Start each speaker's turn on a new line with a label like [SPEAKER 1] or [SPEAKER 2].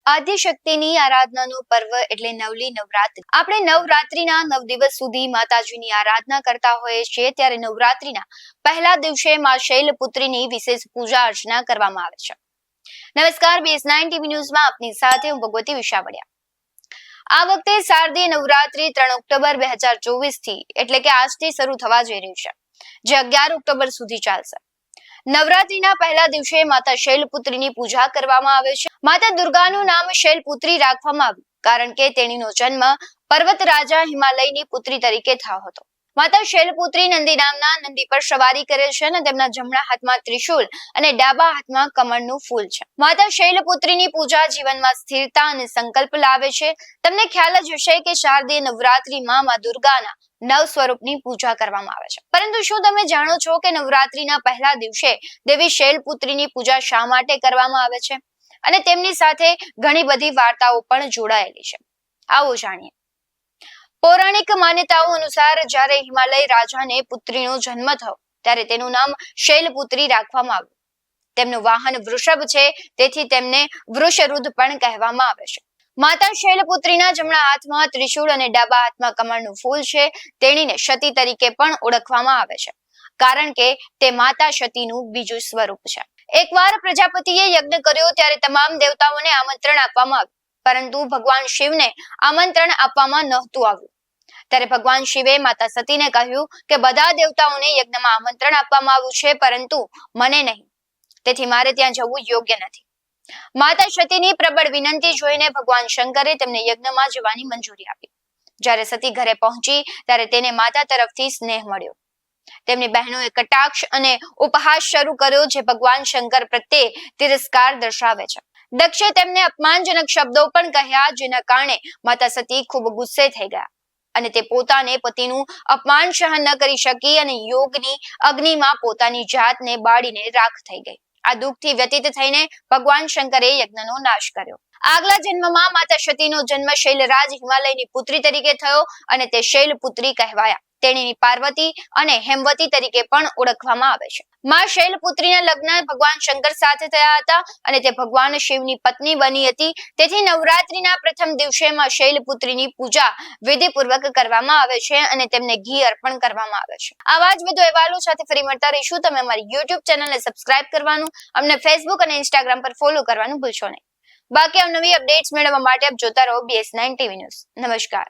[SPEAKER 1] આદ્યશક્તિની આરાધનાનું પર્વ એટલે નવલી નવરાત્રી। આપણે નવરાત્રીના 9 દિવસ સુધી માતાજીની આરાધના કરતા હોઈએ છીએ, ત્યારે નવરાત્રીના પહેલા દિવસે માં શૈલપુત્રીની વિશેષ પૂજા અર્ચના કરવામાં આવે છે। નમસ્કાર, BS9 TV ન્યૂઝમાં આપની સાથે હું ભગવતી વિશાવડિયા। આ વખતે શારદીય નવરાત્રી 3 ઓક્ટોબર 2024 થી એટલે કે આજથી શરૂ થવા જઈ રહી છે, જે 11 ઓક્ટોબર સુધી ચાલશે। નવરાત્રીના પહેલા દિવસે માતા શૈલપુત્રીની પૂજા કરવામાં આવે છે। માતા દુર્ગાનું નામ શૈલપુત્રી રાખવામાં આવ્યું કારણ કે તેણીનો જન્મ પર્વત રાજા હિમાલયની પુત્રી તરીકે થયો હતો। માતા શૈલપુત્રી નંદી નામના નંદી પર સવારી કરે છે અને તેમના જમણા હાથમાં ત્રિશૂલ અને ડાબા હાથમાં કમળનું ફૂલ છે। માતા શૈલપુત્રીની પૂજા જીવનમાં સ્થિરતા અને સંકલ્પ લાવે છે। તમને ખ્યાલ જ હશે કે શારદીય નવરાત્રીમાં મા દુર્ગાના 9 સ્વરૂપની પૂજા કરવામાં આવે છે, પરંતુ શું તમે જાણો છો કે નવરાત્રીના પહેલા દિવસે દેવી શૈલપુત્રીની પૂજા શા માટે કરવામાં આવે છે અને તેમની સાથે ઘણી બધી વાર્તાઓ પણ જોડાયેલી છે? આવો જાણીએ। પૌરાણિક માન્યતાઓ અનુસાર જ્યારે હિમાલય રાજાને પુત્રીનો જન્મ થયો ત્યારે તેનું નામ શૈલપુત્રી રાખવામાં આવ્યું। તેમનું વાહન વૃષભ છે, તેથી તેમને વૃષરુદ્ધ પણ કહેવામાં આવે છે। માતા શૈલપુત્રીના જમણા હાથમાં ત્રિશૂળ અને ડાબા હાથમાં કમળનું ફૂલ છે। તેણીને સતી તરીકે પણ ઓળખવામાં આવે છે, કારણ કે તે માતા સતીનું બીજું સ્વરૂપ છે। એકવાર પ્રજાપતિએ યજ્ઞ કર્યો ત્યારે તમામ દેવતાઓને આમંત્રણ આપવામાં આવ્યું, પરંતુ ભગવાન શિવને આમંત્રણ આપવામાં નહોતું આવ્યું। ત્યારે ભગવાન શિવે માતા સતીને કહ્યું કે બધા દેવતાઓને યજ્ઞમાં આમંત્રણ આપવામાં આવ્યું છે, પરંતુ મને નહીં, તેથી મારે ત્યાં જવું યોગ્ય નથી। માતા સતીની પ્રબળ વિનંતી જોઈને ભગવાન શંકરે તેમને યજ્ઞમાં જવાની મંજૂરી આપી। જ્યારે સતી ઘરે પહોંચી ત્યારે તેને માતા તરફથી સ્નેહ મળ્યો। તેમની બહેનોએ કટાક્ષ અને ઉપહાસ શરૂ કર્યો, જે ભગવાન શંકર પ્રત્યે તિરસ્કાર દર્શાવે છે। દક્ષે તેમને અપમાનજનક શબ્દો પણ કહ્યા, જેના કારણે માતા સતી ખૂબ ગુસ્સે થઈ ગયા અને તે પોતાને પતિનું અપમાન સહન ન કરી શકી અને યોગની અગ્નિમાં પોતાની જાતને બાળીને રાખ થઈ ગઈ। આ દુઃખથી વ્યતીત થઈને ભગવાન શંકરે યજ્ઞનો નાશ કર્યો। આગલા જન્મમાં માતા સતીનો જન્મ શૈલરાજ હિમાલયની પુત્રી તરીકે થયો અને તે શૈલપુત્રી કહેવાયા। તેણીની પાર્વતી અને હેમવતી તરીકે પણ ઓળખવામાં આવે છે। માં શૈલપુત્રીના લગ્ન ભગવાન શંકર સાથે થયા હતા અને તે ભગવાન શિવની પત્ની બની હતી, તેથી નવરાત્રીના પ્રથમ દિવસે માં શૈલપુત્રીની પૂજા વિધિપૂર્વક કરવામાં આવે છે અને તેમને ઘી અર્પણ કરવામાં આવે છે। આવા જ વધુ અહેવાલો સાથે ફરી મળતા રહીશું। તમે અમારી YouTube ચેનલને સબસ્ક્રાઇબ કરવાનું, અમને Facebook અને Instagram પર ફોલો કરવાનું ભૂલશો નહીં। બાકી નવી અપડેટ્સ મેળવવા માટે આપ જોતા રહો BS9 TV ન્યૂઝ। નમસ્કાર।